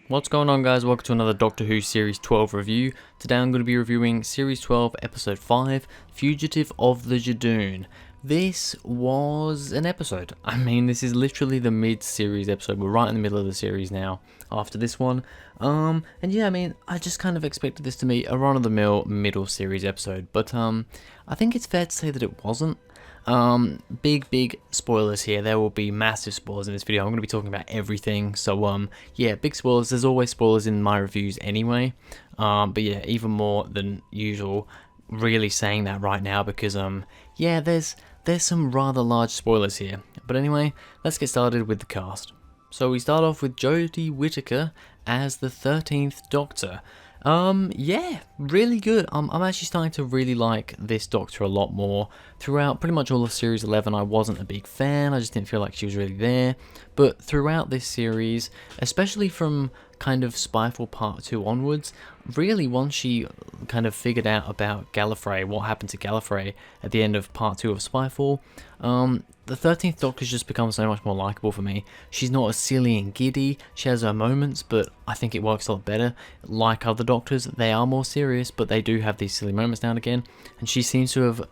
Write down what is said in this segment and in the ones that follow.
What's going on, guys? Welcome to another Doctor Who Series 12 review. Today I'm going to be reviewing Series 12 Episode 5, Fugitive of the Judoon. This was an episode. I mean, this is literally the mid-series episode. We're right in the middle of the series now after this one. And yeah, I mean, I just kind of expected this to be a run-of-the-mill middle series episode, but I think it's fair to say that it wasn't. Big spoilers here. There will be massive spoilers in this video. I'm going to be talking about everything. So, yeah, big spoilers. There's always spoilers in my reviews anyway. But yeah, even more than usual. Really saying that right now because, yeah, there's some rather large spoilers here. But anyway, let's get started with the cast. So we start off with Jodie Whittaker as the 13th Doctor. Yeah, really good. I'm actually starting to really like this Doctor a lot more. Throughout pretty much all of Series 11, I wasn't a big fan. I just didn't feel like she was really there. But throughout this series, especially from kind of Spyfall Part 2 onwards, really once she kind of figured out about Gallifrey, what happened to Gallifrey at the end of Part 2 of Spyfall, the 13th Doctor's just become so much more likeable for me. She's not as silly and giddy. She has her moments, but I think it works a lot better. Like other Doctors, they are more serious, but they do have these silly moments now and again. And she seems to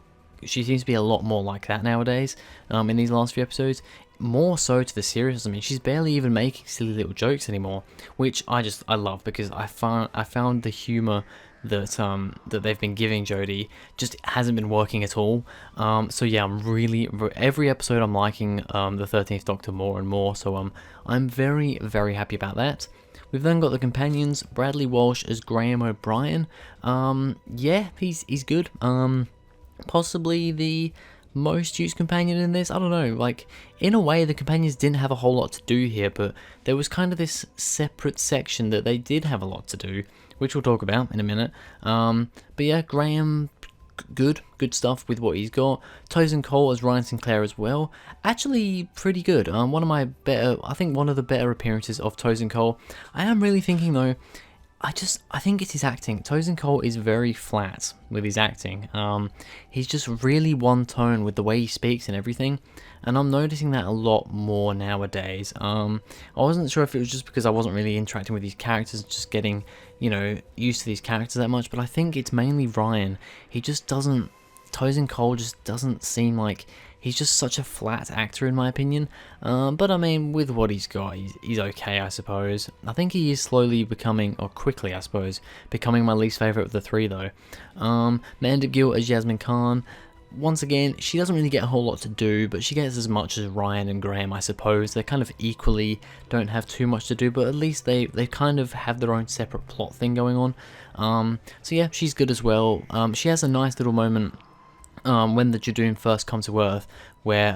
be a lot more like that nowadays. In these last few episodes, more so to the seriousness. I mean, she's barely even making silly little jokes anymore, which I love because I found the humor that they've been giving Jodie just hasn't been working at all. So yeah, I'm really every episode I'm liking the 13th Doctor more and more. So I'm very happy about that. We've then got the companions, Bradley Walsh as Graham O'Brien. Yeah, he's good. Possibly the most used companion in this. I don't know, like, in a way the companions didn't have a whole lot to do here, but there was kind of this separate section that they did have a lot to do, which we'll talk about in a minute. But yeah, Graham, good stuff with what he's got. Tosin Cole as Ryan Sinclair as well, actually pretty good. One of the better appearances of Tosin Cole. I am really thinking though, I think it's his acting. Tosin Cole is very flat with his acting. He's just really one tone with the way he speaks and everything, and I'm noticing that a lot more nowadays. I wasn't sure if it was just because I wasn't really interacting with these characters, just getting, used to these characters that much, but I think it's mainly Ryan. Tosin Cole just doesn't seem like he's just such a flat actor in my opinion. But I mean, with what he's got, he's okay, I suppose. I think he is slowly becoming, or quickly I suppose, becoming my least favourite of the three though. Amanda Gill as Yasmin Khan. Once again, she doesn't really get a whole lot to do, but she gets as much as Ryan and Graham, I suppose. They kind of equally don't have too much to do, but at least they kind of have their own separate plot thing going on. So yeah, she's good as well. She has a nice little moment when the Judoon first come to Earth, where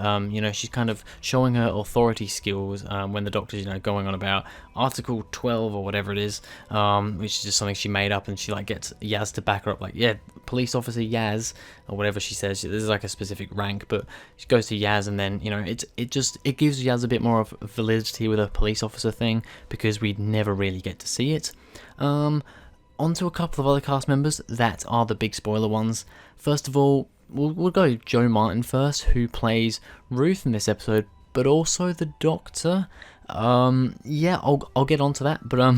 she's kind of showing her authority skills when the Doctor's going on about Article 12 or whatever it is, which is just something she made up, and she like gets Yaz to back her up, like, yeah, police officer Yaz or whatever she says. There's like a specific rank, but she goes to Yaz, and then it gives Yaz a bit more of validity with a police officer thing, because we never really get to see it. Onto a couple of other cast members that are the big spoiler ones. First of all, we'll go Jo Martin first, who plays Ruth in this episode, but also the Doctor. Yeah, I'll get onto that, but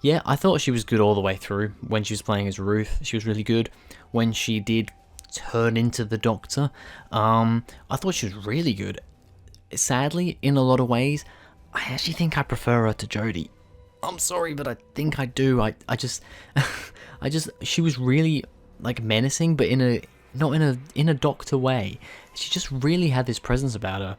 yeah, I thought she was good all the way through. When she was playing as Ruth, she was really good. When she did turn into the Doctor, I thought she was really good. Sadly, in a lot of ways, I actually think I prefer her to Jodie. I'm sorry, but I think I do. I just she was really like menacing, but not in a Doctor way. She just really had this presence about her.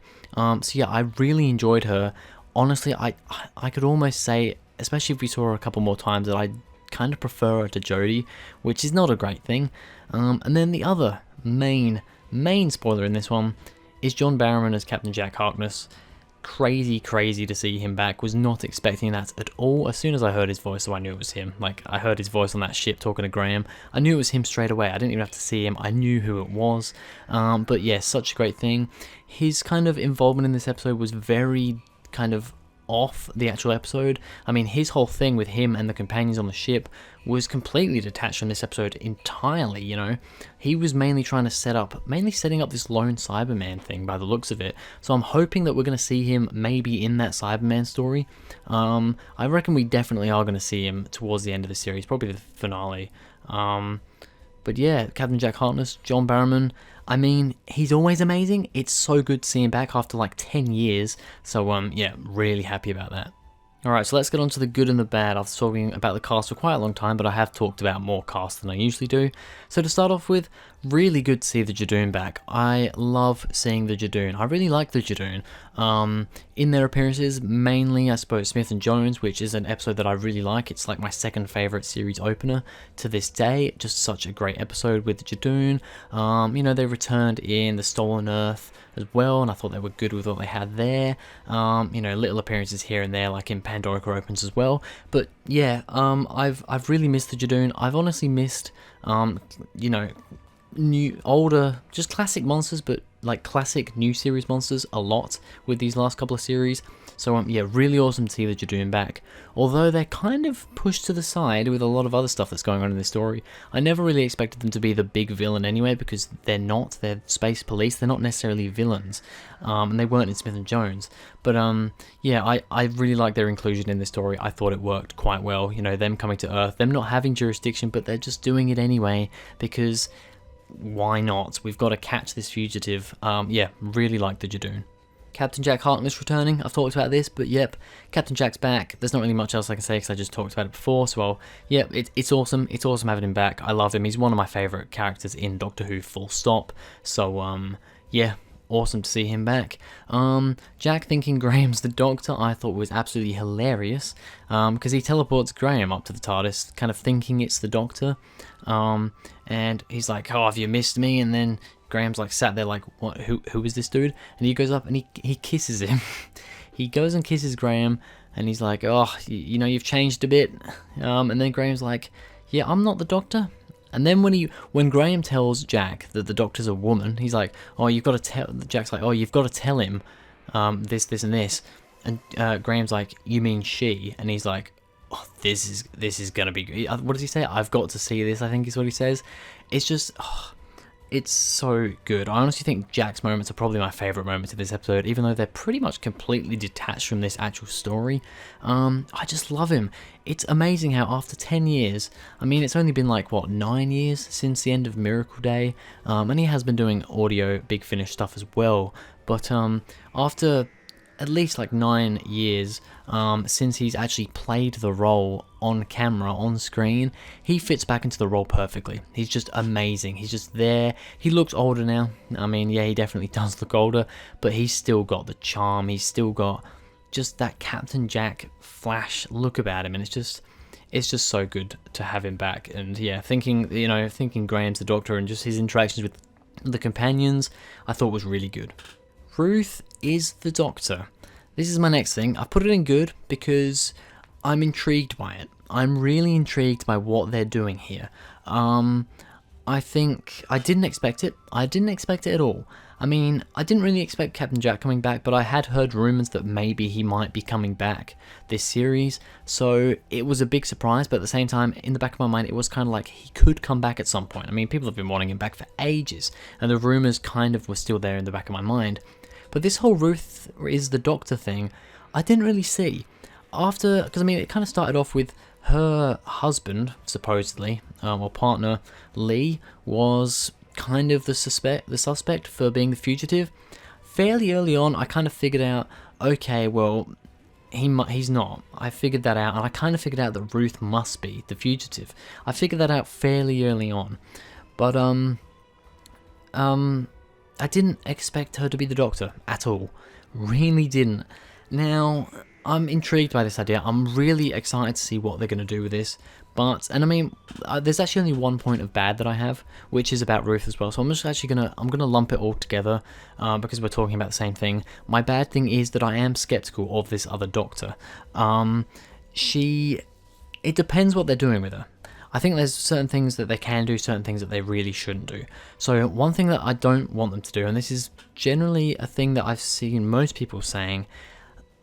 So yeah, I really enjoyed her. Honestly, I could almost say, especially if we saw her a couple more times, that I kind of prefer her to Jodie, which is not a great thing. And then the other main spoiler in this one is John Barrowman as Captain Jack Harkness. Crazy to see him back. Was not expecting that at all. As soon as I heard his voice, so I knew it was him. Like, I heard his voice on that ship talking to Graham, I knew it was him straight away. I didn't even have to see him, I knew who it was. But yeah, such a great thing. His kind of involvement in this episode was very kind of off the actual episode. I mean, his whole thing with him and the companions on the ship was completely detached from this episode entirely, you know. He was mainly setting up this lone Cyberman thing by the looks of it. So I'm hoping that we're going to see him maybe in that Cyberman story. I reckon we definitely are going to see him towards the end of the series, probably the finale. But yeah, Captain Jack Harkness, John Barrowman, I mean, he's always amazing. It's so good to see him back after like 10 years. So yeah, really happy about that. Alright, so let's get on to the good and the bad. I've been talking about the cast for quite a long time, but I have talked about more cast than I usually do. So to start off with, really good to see the Judoon back. I love seeing the Judoon. I really like the Judoon. In their appearances, mainly, I suppose, Smith and Jones, which is an episode that I really like. It's like my second favourite series opener to this day. Just such a great episode with the Judoon. You know, they returned in The Stolen Earth as well, and I thought they were good with what they had there. You know, little appearances here and there, like in Pandorica Opens as well. But yeah, I've really missed the Judoon. I've honestly missed, you know, older, just classic monsters, but like classic new series monsters a lot with these last couple of series. So yeah, really awesome to see the Judoon back. Although they're kind of pushed to the side with a lot of other stuff that's going on in this story. I never really expected them to be the big villain anyway, because they're not. They're space police. They're not necessarily villains, and they weren't in Smith and Jones. But yeah, I really like their inclusion in this story. I thought it worked quite well. You know, them coming to Earth, them not having jurisdiction, but they're just doing it anyway because why not? We've got to catch this fugitive. Yeah, really like the Judoon. Captain Jack Harkness returning. I've talked about this, but yep, Captain Jack's back. There's not really much else I can say because I just talked about it before. So, yep, it's awesome. It's awesome having him back. I love him. He's one of my favourite characters in Doctor Who, full stop. So, yeah, awesome to see him back. Jack thinking Graham's the Doctor, I thought was absolutely hilarious. Because he teleports Graham up to the TARDIS, kind of thinking it's the Doctor. And he's like, "Oh, have you missed me?" And then Graham's like sat there like, "What? Who is this dude?" And he goes up and he kisses him. He goes and kisses Graham, and he's like, "Oh, you know, you've changed a bit." And then Graham's like, "Yeah, I'm not the Doctor." And then when Graham tells Jack that the Doctor's a woman, he's like, "Oh, you've got to tell." Jack's like, "Oh, you've got to tell him this, and this." And Graham's like, "You mean she?" And he's like, "Oh, this is gonna be good." What does he say? "I've got to see this," I think is what he says. It's just, it's so good. I honestly think Jack's moments are probably my favourite moments of this episode, even though they're pretty much completely detached from this actual story. I just love him. It's amazing how after 10 years, I mean, it's only been like, what, 9 years since the end of Miracle Day, and he has been doing audio Big Finish stuff as well, but after at least like 9 years since he's actually played the role on camera, on screen, he fits back into the role perfectly. He's just amazing. He's just there. He looks older now. I mean, yeah, he definitely does look older, but he's still got the charm. He's still got just that Captain Jack Flash look about him, and it's just so good to have him back. And yeah, thinking Graham's the Doctor and just his interactions with the companions, I thought was really good. Ruth is the Doctor. This is my next thing. I put it in good because I'm intrigued by it. I'm really intrigued by what they're doing here. I think I didn't expect it. I didn't expect it at all. I mean, I didn't really expect Captain Jack coming back, but I had heard rumours that maybe he might be coming back this series, so it was a big surprise, but at the same time, in the back of my mind, it was kind of like he could come back at some point. I mean, people have been wanting him back for ages, and the rumours kind of were still there in the back of my mind. But this whole Ruth is the Doctor thing, I didn't really see. Because I mean, it kind of started off with her husband, supposedly, or partner, Lee, was kind of the suspect for being the fugitive. Fairly early on, I kind of figured out, okay, well, he's not. I figured that out, and I kind of figured out that Ruth must be the fugitive. I figured that out fairly early on, but I didn't expect her to be the Doctor at all. Really didn't. Now, I'm intrigued by this idea. I'm really excited to see what they're going to do with this. But, and I mean, there's actually only one point of bad that I have, which is about Ruth as well. So I'm just actually I'm gonna lump it all together because we're talking about the same thing. My bad thing is that I am skeptical of this other Doctor. It depends what they're doing with her. I think there's certain things that they can do, certain things that they really shouldn't do. So one thing that I don't want them to do, and this is generally a thing that I've seen most people saying,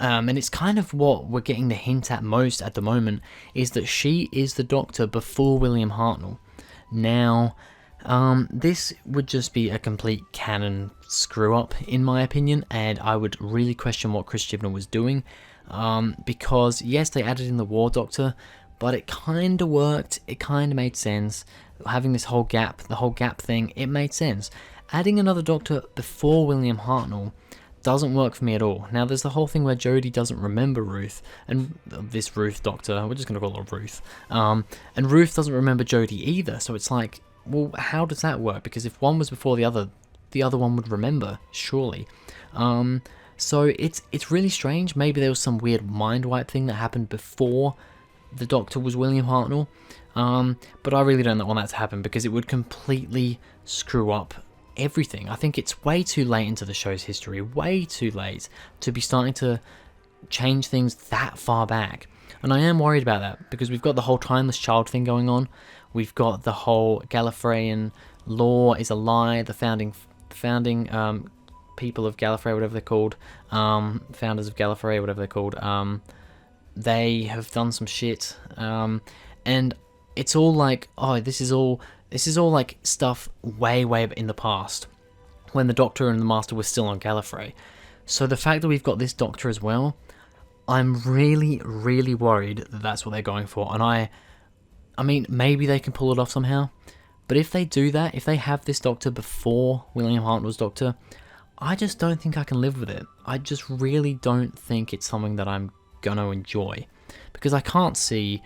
And it's kind of what we're getting the hint at most at the moment, is that she is the Doctor before William Hartnell. Now, this would just be a complete canon screw-up, in my opinion, and I would really question what Chris Chibnall was doing, because, yes, they added in the War Doctor, but it kind of worked, it kind of made sense. Having this whole gap, the whole gap thing, it made sense. Adding another Doctor before William Hartnell doesn't work for me at all. Now, there's the whole thing where Jodie doesn't remember Ruth, and this Ruth Doctor, we're just going to call her Ruth, and Ruth doesn't remember Jodie either, so it's like, well, how does that work? Because if one was before the other one would remember, surely. So it's really strange. Maybe there was some weird mind wipe thing that happened before the Doctor was William Hartnell, but I really don't want that to happen, because it would completely screw up everything. I think it's way too late into the show's history, way too late to be starting to change things that far back. And I am worried about that, because we've got the whole timeless child thing going on. We've got the whole Gallifreyan law is a lie. The founding people of Gallifrey, whatever they're called, founders of Gallifrey, whatever they're called, they have done some shit, and it's all like, oh, this is all like stuff way in the past, when the Doctor and the Master were still on Gallifrey. So the fact that we've got this Doctor as well, I'm really worried that that's what they're going for. And I mean, maybe they can pull it off somehow, but if they do that, if they have this Doctor before William Hartnell's Doctor, I just don't think I can live with it. I just really don't think it's something that I'm gonna enjoy, because I can't see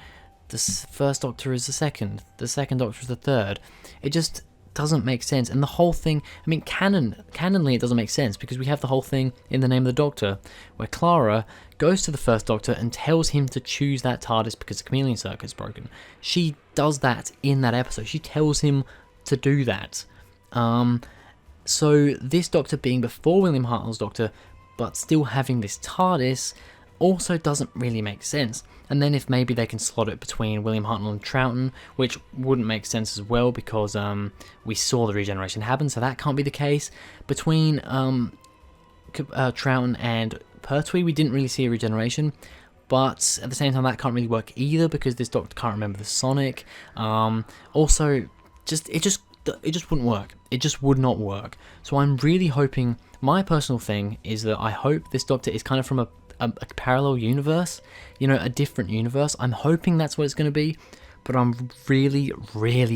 the first Doctor is the second Doctor is the third. It just doesn't make sense. And the whole thing, I mean, canonly it doesn't make sense, because we have the whole thing in The Name of the Doctor, where Clara goes to the first Doctor and tells him to choose that TARDIS because the chameleon circuit's broken. She does that in that episode. She tells him to do that. So this Doctor being before William Hartnell's Doctor, but still having this TARDIS, also doesn't really make sense. And then if maybe they can slot it between William Hartnell and Troughton, which wouldn't make sense as well, because we saw the regeneration happen, so that can't be the case. Between Troughton and Pertwee, we didn't really see a regeneration, but at the same time that can't really work either, because this Doctor can't remember the Sonic. Also, it just wouldn't work. It just would not work. So I'm really hoping, my personal thing is that I hope this Doctor is kind of from a parallel universe, a different universe. I'm hoping that's what it's going to be, but I'm really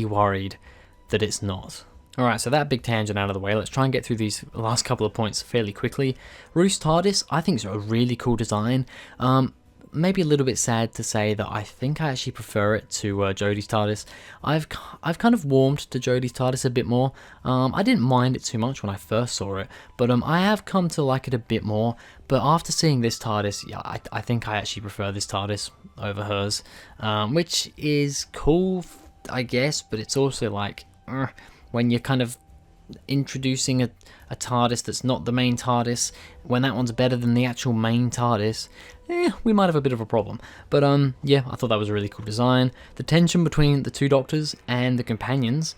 worried that it's not. Alright, so that big tangent out of the way, let's try and get through these last couple of points fairly quickly. Ruth's TARDIS, I think, is a really cool design. Maybe a little bit sad to say that I think I actually prefer it to Jodie's TARDIS. I've kind of warmed to Jodie's TARDIS a bit more. I didn't mind it too much when I first saw it, but I have come to like it a bit more. But after seeing this TARDIS, yeah, I think I actually prefer this TARDIS over hers, which is cool, I guess, but it's also like, when you're kind of introducing a TARDIS that's not the main TARDIS, when that one's better than the actual main TARDIS, we might have a bit of a problem. But yeah, I thought that was a really cool design. The tension between the two Doctors and the companions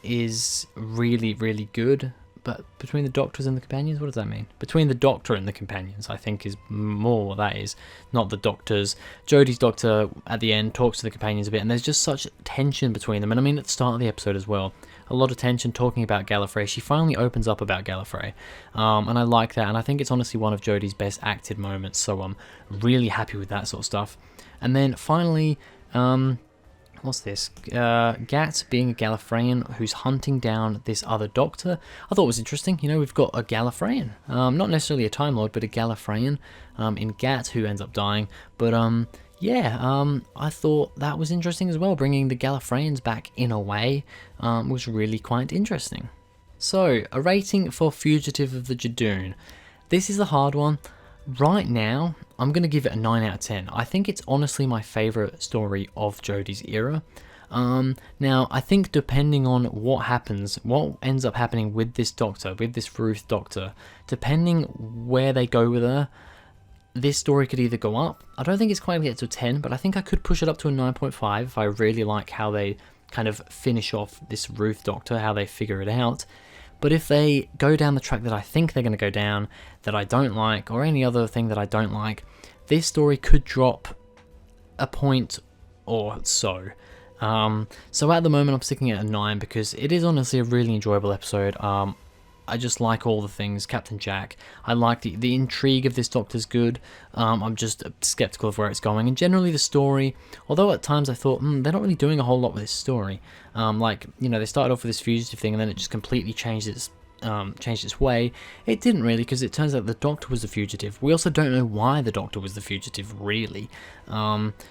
is really good. But between the Doctors and the companions, what does that mean? Between the Doctor and the companions, I think, is more what that is, not the Doctors. Jodie's Doctor at the end talks to the companions a bit, and there's just such tension between them. And I mean, at the start of the episode as well, a lot of tension talking about Gallifrey. She finally opens up about Gallifrey, and I like that. And I think it's honestly one of Jodie's best acted moments. So I'm really happy with that sort of stuff. And then finally, what's this? Gat being a Gallifreyan who's hunting down this other Doctor. I thought it was interesting. We've got a Gallifreyan. Not necessarily a Time Lord, but a Gallifreyan in Gat who ends up dying. But I thought that was interesting as well. Bringing the Gallifreyans back in a way was really quite interesting. So, a rating for Fugitive of the Judoon. This is a hard one. Right now, I'm going to give it a 9 out of 10. I think it's honestly my favourite story of Jodie's era. Now, I think depending on what ends up happening with this Doctor, with this Ruth Doctor, depending where they go with her, this story could either go up. I don't think it's quite get to a 10, but I think I could push it up to a 9.5 if I really like how they kind of finish off this Ruth Doctor, how they figure it out. But if they go down the track that I think they're going to go down, that I don't like, or any other thing that I don't like, this story could drop a point or so. So at the moment I'm sticking at a 9 because it is honestly a really enjoyable episode. I just like all the things. Captain Jack, I like the intrigue of this Doctor's good. I'm just skeptical of where it's going, and generally the story, although at times I thought they're not really doing a whole lot with this story. Like, you know, they started off with this fugitive thing and then it just completely changed its way. It didn't really, because it turns out the Doctor was the fugitive. We also don't know why the Doctor was the fugitive, really.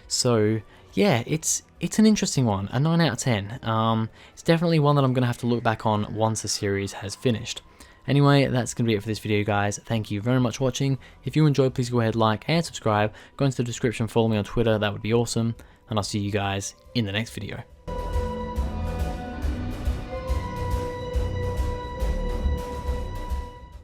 So yeah, it's an interesting one, a 9 out of 10. It's definitely one that I'm going to have to look back on once the series has finished. Anyway, that's going to be it for this video, guys. Thank you very much for watching. If you enjoyed, please go ahead, like and subscribe. Go into the description, follow me on Twitter, that would be awesome. And I'll see you guys in the next video.